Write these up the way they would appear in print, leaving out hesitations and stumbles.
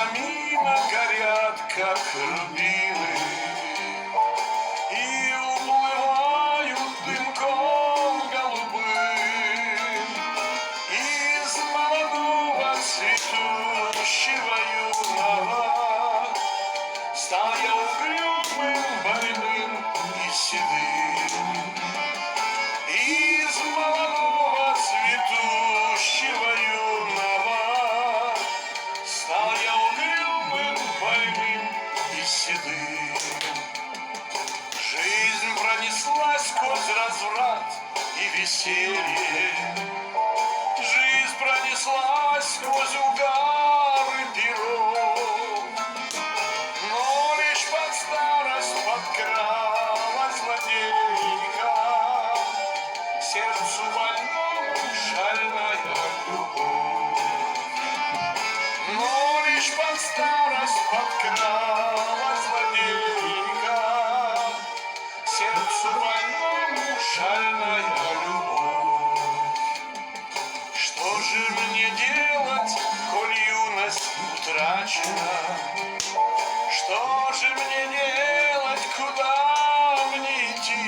камина горят, как рубины, и уплывают дымком голубым из молодого цветущего юного. Стал я угрюмым, больным и седым. Из молодого цветущего юного стал я угрюмым, больным и седым. Жизнь пронеслась сквозь разврат и веселье. Жизнь пронеслась сквозь угар и пирог. Но лишь под старость подкралась злодейка, сердцу больному шальная любовь. Но лишь под старость подкралась злодейка, сердцу больному шальная любовь. Что же мне делать, коль юность утрачена? Что же мне делать, куда мне идти?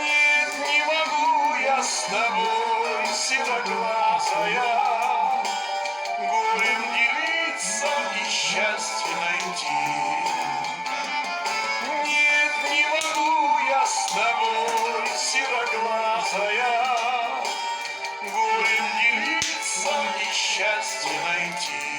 Нет, не могу я с тобой, сероглазая, горем делиться и счастье найти. Нет, не могу я с тобой, сероглазая, горем делиться и счастье найти.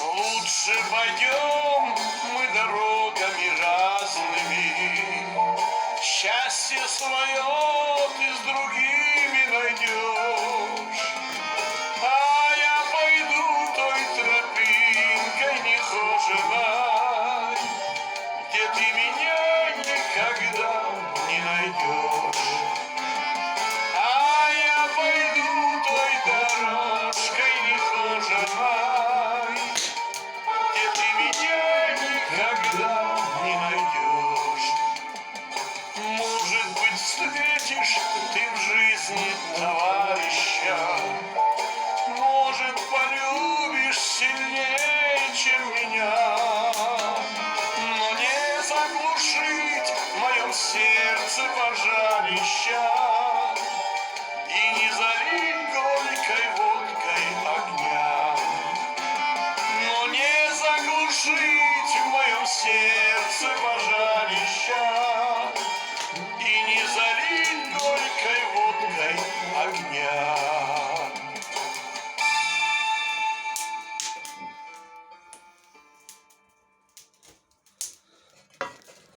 Лучше пойдем мы дорогами разными, счастье свое ты с другим